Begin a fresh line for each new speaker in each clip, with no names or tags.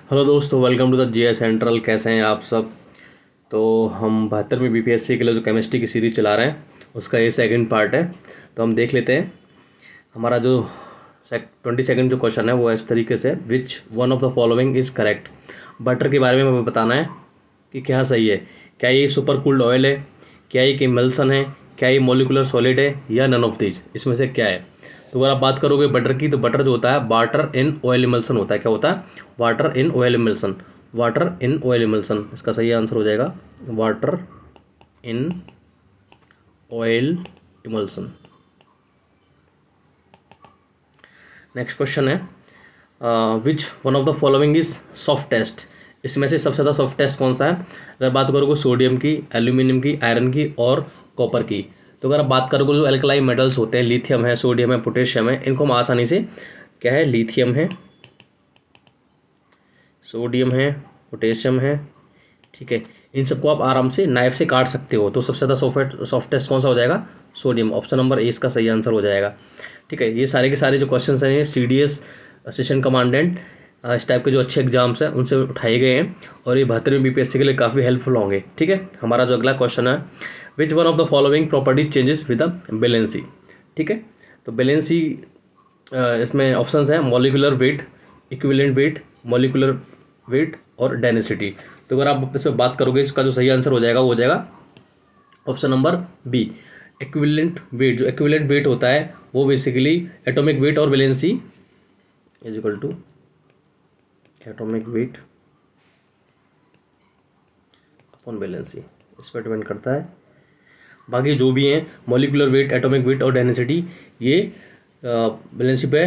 Hello दोस्तों, welcome to the GS central. कैसे हैं आप सब। तो हम 72वीं बीपीएससी के लिए जो केमिस्ट्री की सीरीज चला रहे हैं उसका ये सेकंड पार्ट है। तो हम देख लेते हैं। हमारा जो 22nd जो क्वेश्चन है वो इस तरीके से, विच one of the following is correct. Butter के बारे में हमें बताना है कि क्या सही है। क्या ये सुपर कूल्ड ऑयल है, क्या ये इमल्सन है, क्या ये मोलिकुलर सॉलिड है, या नन ऑफ दीज, इसमें से क्या है। तो अगर आप बात करोगे बटर की, तो बटर जो होता है वाटर इन ऑयल इमल्सन होता है। क्या होता है? Water in oil emulsion. Water in oil emulsion इसका सही आंसर हो जाएगा, water in oil emulsion. Next question है, which one of the following is soft test. इसमें से सबसे ज़्यादा सॉफ्ट टेस्ट कौन सा है। अगर बात करोगे सोडियम की, एल्यूमिनियम की, आयरन की और कॉपर की। तो अगर आप बात करोगे जो एल्कलाइन मेटल्स होते हैं, लिथियम है, सोडियम है, पोटेशियम है, इनको हम आसानी से, क्या है, लिथियम है, सोडियम है, पोटेशियम है, ठीक है, इन सबको आप आराम से नाइफ से काट सकते हो। तो सबसे ज़्यादा सॉफ्ट टेस्ट कौन सा हो जाएगा? सोडियम। ऑप्शन नंबर ए इसका सही आंसर हो जाएगा। ठीक है, ये सारे के सारे जो क्वेश्चन हैं सीडीएस असिस्टेंट कमांडेंट इस टाइप के जो अच्छे एग्जाम्स हैं उनसे उठाए गए हैं, और ये 72वीं बीपीएससी के लिए काफ़ी हेल्पफुल होंगे। ठीक है, हमारा जो अगला क्वेश्चन है, which one of the following properties changes with the valency. ठीक है, तो बैलेंसी इसमें ऑप्शंस हैं molecular wait, equivalent weight, molecular weight और डेंसिटी। तो अगर आप इससे बात करोगे, इसका जो सही आंसर हो जाएगा वो हो जाएगा option number B, equivalent weight. जो इक्विवेलेंट वेट होता है वो बेसिकली एटॉमिक वेट और valency is equal to atomic weight upon valency, इस पर डिपेंड करता है। बाकी जो भी हैं मॉलिकुलर वेट, एटॉमिक वेट और डेंसिटी, ये वैलेंसी पे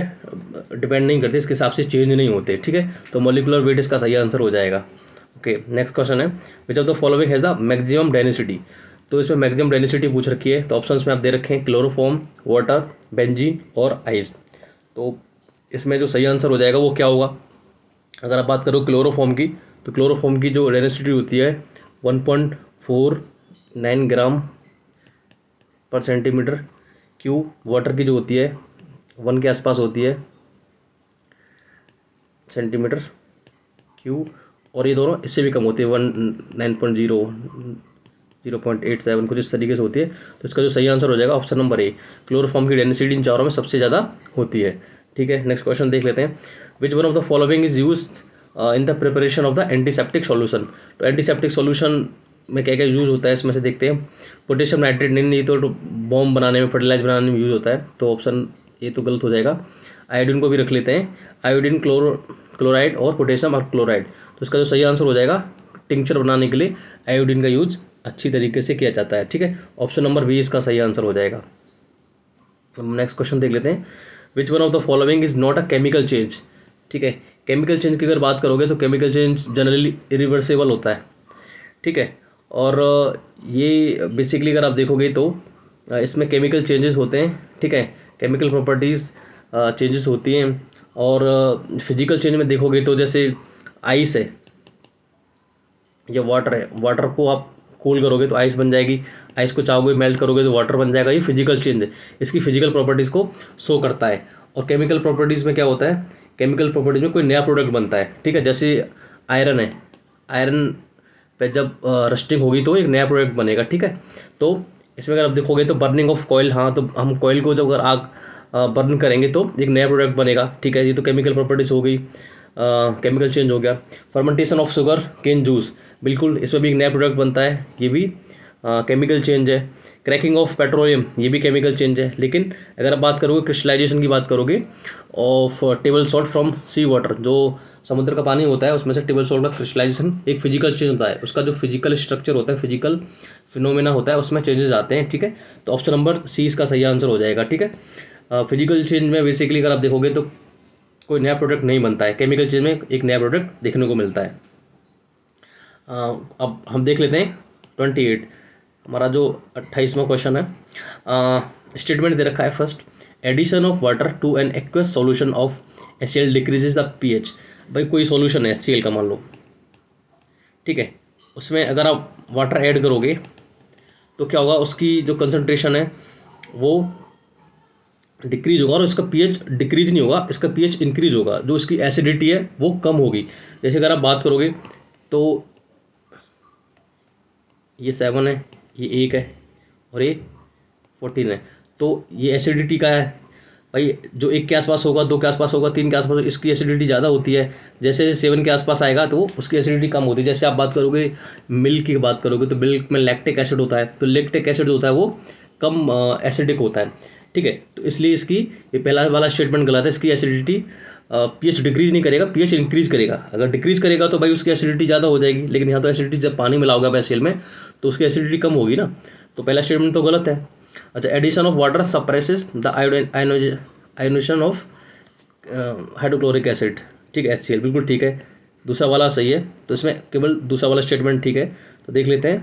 डिपेंड नहीं करते, इसके हिसाब से चेंज नहीं होते। ठीक है, तो मॉलिकुलर वेट इसका सही आंसर हो जाएगा। ओके, नेक्स्ट क्वेश्चन है, which of the following has the maximum density. तो इसमें मैक्सिमम डेंसिटी पूछ रखी है। तो ऑप्शंस में आप दे रखे हैं क्लोरोफॉर्म, वाटर, बेंजीन और आइस। तो इसमें जो सही आंसर हो जाएगा वो क्या होगा। अगर आप बात करो क्लोरोफॉर्म की, तो क्लोरोफॉर्म की जो डेंसिटी होती है 1.49 ग्राम पर सेंटीमीटर क्यूब। वाटर की जो होती है 1 के आसपास होती है सेंटीमीटर क्यूब, और ये दोनों इससे भी कम होती है, 19.0, 0.87 कुछ इस तरीके से होती है। तो इसका जो सही आंसर हो जाएगा ऑप्शन नंबर ए, क्लोरोफॉर्म की डेंसिटी इन चारों में सबसे ज़्यादा होती है। ठीक है, नेक्स्ट क्वेश्चन देख लेते हैं, विच one of the following is use in the preparation of the antiseptic solution. तो एंटीसेप्टिक सॉल्यूशन में क्या क्या यूज होता है, इसमें से देखते हैं। पोटेशियम नाइट्रेट नहीं तो बॉम्ब बनाने में, फर्टिलाइज बनाने में यूज होता है, तो ऑप्शन ये तो गलत हो जाएगा। आयोडीन को भी रख लेते हैं, आयोडीन, क्लोराइड और पोटेशियम और क्लोराइड। तो इसका जो सही आंसर हो जाएगा, टिंक्चर बनाने के लिए आयोडीन का यूज अच्छी तरीके से किया जाता है। ठीक है, ऑप्शन नंबर बी इसका सही आंसर हो जाएगा। हम नेक्स्ट क्वेश्चन देख लेते हैं, विच one of the following is not a chemical change. ठीक है, केमिकल चेंज की अगर बात करोगे तो केमिकल चेंज जनरली इरिवर्सिबल होता है। ठीक है, और ये बेसिकली अगर आप देखोगे तो इसमें केमिकल चेंजेस होते हैं। ठीक है, केमिकल प्रॉपर्टीज़ चेंजेस होती हैं, और फिजिकल चेंज में देखोगे तो जैसे आइस है या वाटर है, वाटर को आप कूल करोगे तो आइस बन जाएगी, आइस को चाहोगे मेल्ट करोगे तो वाटर बन जाएगा। ये फिजिकल चेंज है, इसकी फिजिकल प्रॉपर्टीज़ को शो करता है। और केमिकल प्रॉपर्टीज़ में क्या होता है, केमिकल प्रॉपर्टीज़ में कोई नया प्रोडक्ट बनता है। ठीक है, जैसे आयरन है, आयरन पे जब रस्टिंग होगी तो एक नया प्रोडक्ट बनेगा। ठीक है, तो इसमें अगर आप देखोगे तो बर्निंग ऑफ कॉयल, हाँ, तो हम कॉयल को जब अगर आग बर्न करेंगे तो एक नया प्रोडक्ट बनेगा। ठीक है, ये तो केमिकल प्रॉपर्टीज हो गई, केमिकल चेंज हो गया। Fermentation of sugar cane juice, बिल्कुल इसमें भी एक नया प्रोडक्ट बनता है, ये भी केमिकल चेंज है। क्रैकिंग ऑफ पेट्रोलियम, ये भी केमिकल चेंज है। लेकिन अगर आप बात करोगे क्रिस्टलाइजेशन की बात करोगे of table salt from sea water, जो समुद्र का पानी होता है उसमें से टेबल सॉल्ट का क्रिस्टलाइजेशन एक फिजिकल चेंज होता है, उसका जो फिजिकल स्ट्रक्चर होता है, फिजिकल फिनोमेना होता है, उसमें चेंजेस आते हैं। ठीक है, तो ऑप्शन नंबर सी इसका सही आंसर हो जाएगा। ठीक है, फिजिकल चेंज में बेसिकली अगर आप देखोगे तो कोई नया प्रोडक्ट नहीं बनता है, केमिकल चेंज में एक नया प्रोडक्ट देखने को मिलता है। अब हम देख लेते हैं 28, हमारा जो 28वां क्वेश्चन है। स्टेटमेंट दे रखा है, first, addition of water to an aqueous solution of HCl decreases the pH। भाई कोई सॉल्यूशन है HCl का मान लो, ठीक है, उसमें अगर आप वाटर ऐड करोगे तो क्या होगा, उसकी जो कंसंट्रेशन है वो डिक्रीज होगा और इसका पीएच डिक्रीज नहीं होगा, इसका पीएच इंक्रीज होगा, जो इसकी एसिडिटी है वो कम होगी। जैसे अगर आप बात करोगे तो ये 7 है, ये 1 है और ये 14 है, तो ये एसिडिटी का है भाई। जो 1 के आसपास होगा, 2 के आसपास होगा, 3 के आसपास होगा, इसकी एसिडिटी ज़्यादा होती है। जैसे 7 के आसपास आएगा तो उसकी एसिडिटी कम होती है। जैसे आप बात करोगे मिल्क की बात करोगे तो मिल्क में लैक्टिक एसिड होता है, तो लैक्टिक एसिड जो होता है वो कम एसिडिक होता है, ठीक है। तो इसलिए इसकी ये पहला वाला स्टेटमेंट गलत है। इसकी एसिडिटी पीएच डिक्रीज नहीं करेगा, पीएच इंक्रीज करेगा। अगर डिक्रीज करेगा तो भाई उसकी एसिडिटी ज़्यादा हो जाएगी, लेकिन यहाँ तो एसिडिटी जब पानी मिलाओगे आप HCl में तो उसकी एसिडिटी कम होगी ना, तो पहला स्टेटमेंट तो गलत है। अच्छा, addition of water suppresses the ionisation of hydrochloric acid, ठीक है, HCl, बिल्कुल ठीक है। दूसरा वाला सही है, तो इसमें केवल दूसरा वाला स्टेटमेंट ठीक है। तो देख लेते हैं,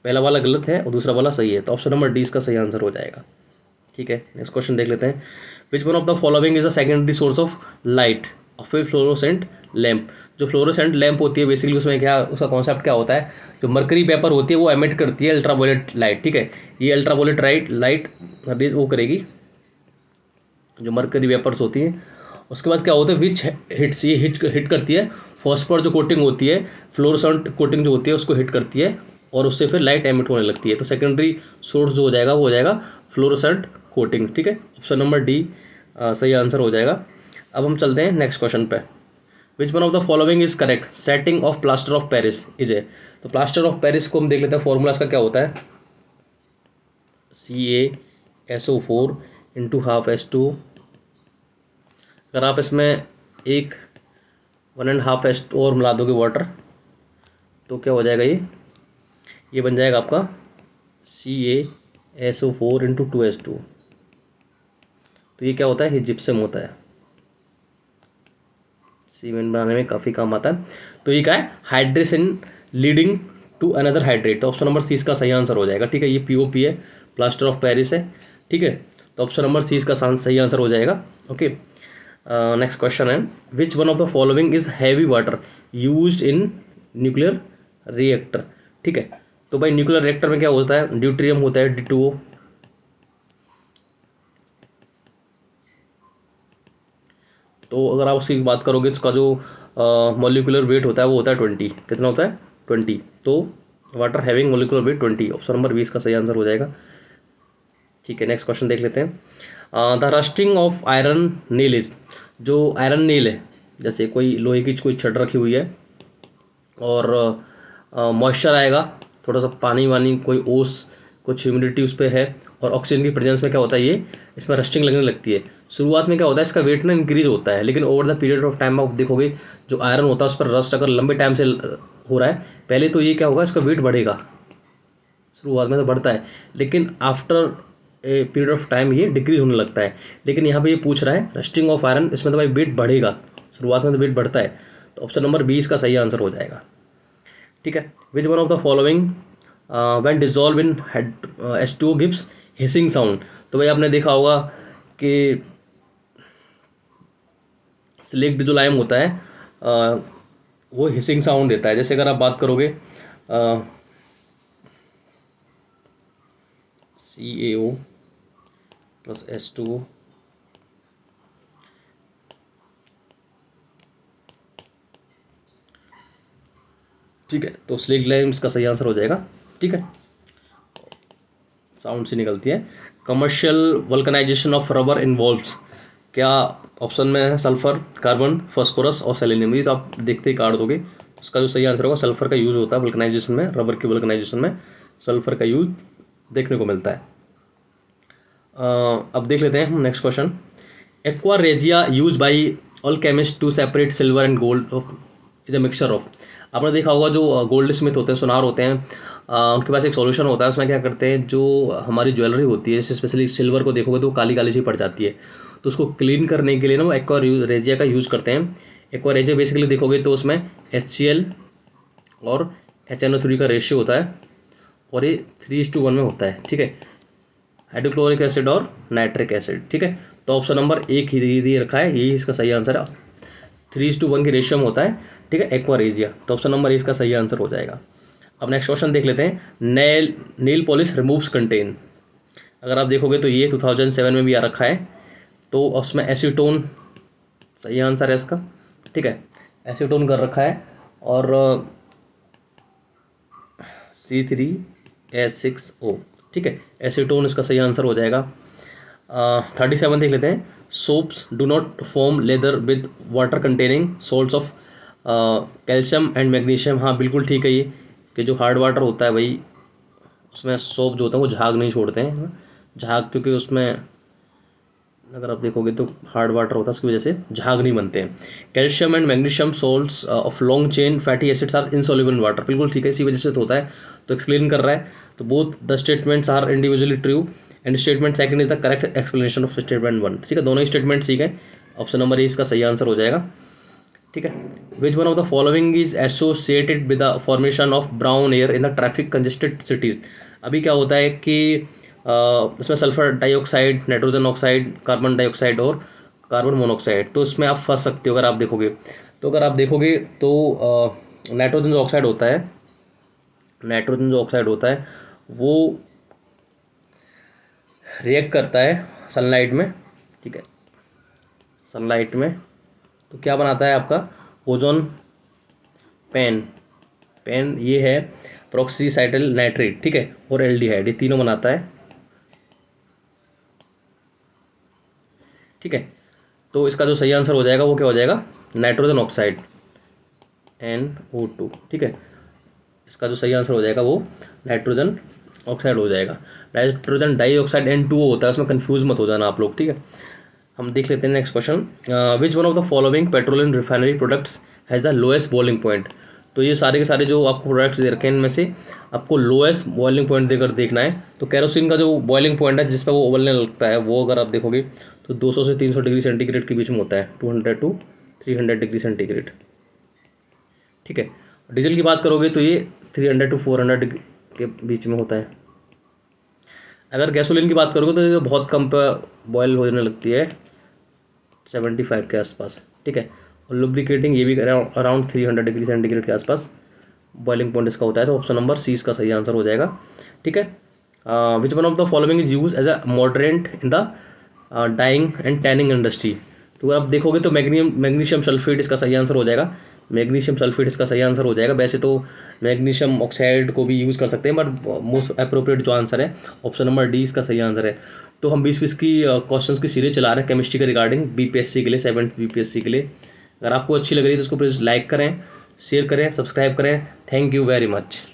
पहला वाला गलत है और दूसरा वाला सही है, तो ऑप्शन नंबर डी इसका सही आंसर हो जाएगा, ठीक है। नेक्स्ट क्वेश्चन देख लेते हैं। विच one of the following is a secondary source of light of A fluorescent lamp. जो फ्लोरोसेंट लैम्प होती है बेसिकली उसमें क्या, उसका कॉन्सेप्ट क्या होता है, जो मरकरी पेपर होती है वो एमिट करती है अल्ट्रावायलेट लाइट, ठीक है। ये अल्ट्रावायलेट लाइट वो करेगी जो मरकरी वेपर्स होती हैं। उसके बाद क्या होता है, विच हिट्स, ये हिट करती है फॉस्फोर जो कोटिंग होती है, फ्लोरोसेंट कोटिंग जो होती है उसको हिट करती है और उससे फिर लाइट एमिट होने लगती है। तो सेकेंडरी सोर्स जो हो जाएगा वो हो जाएगा फ्लोरोसेंट कोटिंग, ठीक है। ऑप्शन नंबर डी सही आंसर हो जाएगा। अब हम चलते हैं नेक्स्ट क्वेश्चन पे। विच one of the following is correct, setting of plaster of Paris is a. तो प्लास्टर ऑफ पेरिस को हम देख लेते हैं, फॉर्मूला इसका क्या होता है, CaSO4 इंटू हाफ H2। अगर आप इसमें 1.5 H2 और मिला दोगे वाटर तो क्या हो जाएगा, ये बन जाएगा आपका CaSO4 इंटू 2H2। तो ये क्या होता है, ये जिप्सम होता है, सीमेंट बनाने में काफ़ी काम आता है। तो ये क्या है, hydration leading to another hydrate. तो ऑप्शन नंबर सी इसका सही आंसर हो जाएगा, ठीक है। ये POP है, प्लास्टर ऑफ पेरिस है, ठीक है। तो ऑप्शन नंबर सी इसका सही आंसर हो जाएगा, ओके। नेक्स्ट क्वेश्चन है, which one of the following is heavy water used in nuclear reactor, ठीक है। तो भाई न्यूक्लियर रिएक्टर में क्या होता है, ड्यूट्रियम होता है D2O। तो अगर आप उसकी बात करोगे तो उसका जो मॉलिक्यूलर वेट होता है वो होता है 20। कितना होता है, 20। तो water having molecular weight 20, option number B इसका सही आंसर हो जाएगा, ठीक है। नेक्स्ट क्वेश्चन देख लेते हैं। The rusting of iron nail is, जो आयरन नील है, जैसे कोई लोहे की कोई छड़ रखी हुई है और मॉइस्चर आएगा, थोड़ा सा पानी वानी, कोई ओस, कुछ ह्यूमिडिटी उस पर है और ऑक्सीजन की प्रेजेंस में क्या होता है, ये इसमें रस्टिंग लगने लगती है। शुरुआत में क्या होता है, इसका वेट ना इंक्रीज होता है, लेकिन over the period of time आप देखोगे जो आयरन होता है उस पर रस्ट अगर लंबे टाइम से हो रहा है, पहले तो ये क्या होगा, इसका वेट बढ़ेगा, शुरुआत में तो बढ़ता है, लेकिन after a period of time ये डिक्रीज होने लगता है। लेकिन यहाँ पे ये पूछ रहा है रस्टिंग ऑफ आयरन, इसमें तो भाई वेट बढ़ेगा, शुरुआत में तो वेट बढ़ता है, तो ऑप्शन नंबर बी इसका सही आंसर हो जाएगा, ठीक है। Which one of the following when dissolve in H2O gives hissing sound. तो भाई आपने देखा होगा कि स्लेक्ड जो लाइम होता है वो हिसिंग साउंड देता है। जैसे अगर आप बात करोगे CaO प्लस H2O, ठीक है। तो स्लेक्ड लाइम इसका सही आंसर हो जाएगा, ठीक है, साउंड से निकलती है। Commercial vulcanisation of rubber involves, क्या ऑप्शन में है, सल्फर, कार्बन, फास्फोरस और सेलेनियम। ये तो आप देखते ही काट दोगे, उसका जो सही आंसर होगा सल्फर का यूज होता है वल्कनाइजेशन में, रबर की वल्कनाइजेशन में सल्फर का यूज देखने को मिलता है। अब देख लेते हैं हम next question. Aqua regia use by all chemist to separate silver and gold of is a mixture of. आपने देखा होगा जो गोल्ड स्मिथ होते हैं, सुनार होते हैं, उनके पास एक सॉल्यूशन होता है, उसमें क्या करते हैं, जो हमारी ज्वेलरी होती है, जैसे स्पेशली सिल्वर को देखोगे तो काली काली सी पड़ जाती है, तो उसको क्लीन करने के लिए ना वो एक्वा रेजिया का यूज़ करते हैं। एक्वा रेजिया बेसिकली देखोगे तो उसमें HCl और HNO3 का रेशियो होता है और ये 3:1 में होता है, ठीक है, हाइड्रोक्लोरिक एसिड और नाइट्रिक एसिड, ठीक है। तो ऑप्शन नंबर एक ही दे रखा है, यही इसका सही आंसर है, 3:1 की रेशियो में होता है, ठीक है, एक्वा रेजिया। तो ऑप्शन नंबर इसका सही आंसर हो जाएगा। अब नेक्स्ट क्वेश्चन देख लेते हैं। नेल पॉलिश रिमूव्स कंटेन, अगर आप देखोगे तो ये 2007 में भी आ रखा है, तो उसमें एसीटोन सही आंसर है इसका, ठीक है, एसीटोन कर रखा है। और C3H6O, ठीक है, एसीटोन इसका सही आंसर हो जाएगा। 37 देख लेते हैं। Soaps do not form lather with water containing salts of calcium and magnesium. हाँ बिल्कुल ठीक है, ये कि जो हार्ड वाटर होता है भाई उसमें सोप जो होता है वो झाग नहीं छोड़ते हैं, झाग, क्योंकि उसमें अगर आप देखोगे तो हार्ड वाटर होता है, उसकी वजह से झाग नहीं बनते हैं। Calcium and magnesium salts of long chain fatty acids are insoluble in water, बिल्कुल ठीक है, इसी वजह से तो होता है, तो एक्सप्लेन कर रहा है। तो both the statements are individually true and statement second is the correct explanation of statement 1, ठीक है, दोनों ही स्टेटमेंट ठीक है, ऑप्शन नंबर ए इसका सही आंसर हो जाएगा, ठीक है। Which one of the following is associated with the formation of brown air in the traffic congested cities. अभी क्या होता है कि इसमें sulphur dioxide, nitrogen oxide, carbon dioxide और कार्बन मोनोऑक्साइड, तो इसमें आप फंस सकते हो अगर आप देखोगे तो। अगर आप देखोगे तो नाइट्रोजन जो ऑक्साइड होता है, नाइट्रोजन जो ऑक्साइड होता है वो रिएक्ट करता है सनलाइट में, ठीक है, सनलाइट में, तो क्या बनाता है आपका ओजोन पेन, पेन ये है प्रोक्सीसाइटल नाइट्रेट, ठीक है, और एल्डिहाइड, ये तीनों बनाता है, ठीक है। तो इसका जो सही आंसर हो जाएगा वो क्या हो जाएगा, नाइट्रोजन ऑक्साइड NO2, ठीक है, इसका जो सही आंसर हो जाएगा वो नाइट्रोजन ऑक्साइड हो जाएगा। नाइट्रोजन डाइऑक्साइड N2O होता है, उसमें कंफ्यूज मत हो जाना आप लोग, ठीक है। हम देख लेते हैं next question. Which one of the following petroleum refinery products has the lowest boiling point. तो ये सारे के सारे जो आपको प्रोडक्ट्स दे रखे हैं इनमें से आपको लोएस्ट बॉइलिंग पॉइंट देकर देखना है। तो कैरोसिन का जो बॉइलिंग पॉइंट है जिस पर वो उबलने लगता है वो अगर आप देखोगे तो 200 से 300 डिग्री सेंटीग्रेड के बीच में होता है, 200 to 300 डिग्री सेंटीग्रेड, ठीक है। डीजल की बात करोगे तो ये 300 to 400 के बीच में होता है। अगर गैसोलीन की बात करोगे तो ये बहुत कम पर बॉयल होने लगती है, 75 के आसपास, ठीक है। और लुब्रिकेटिंग ये भी अराउंड 300 डिग्री सेंटीग्रेड के आसपास बॉइलिंग पॉइंट इसका होता है, तो ऑप्शन नंबर सी इसका सही आंसर हो जाएगा, ठीक है। Which one of the following is use as a mordant in the dyeing and tanning industry. तो अगर आप देखोगे तो मैग्नीशियम सल्फेट इसका सही आंसर हो जाएगा, मैग्नीशियम सल्फेट इसका सही आंसर हो जाएगा। वैसे तो मैग्नीशियम ऑक्साइड को भी यूज़ कर सकते हैं बट मोस्ट अप्रोप्रिएट जो आंसर है ऑप्शन नंबर डी इसका सही आंसर है। तो हम 20 की क्वेश्चंस की सीरीज चला रहे हैं केमिस्ट्री के रिगार्डिंग BPSC के लिए, 7th BPSC के लिए। अगर आपको अच्छी लग रही है तो उसको प्लीज़ लाइक करें, शेयर करें, सब्सक्राइब करें। Thank you very much.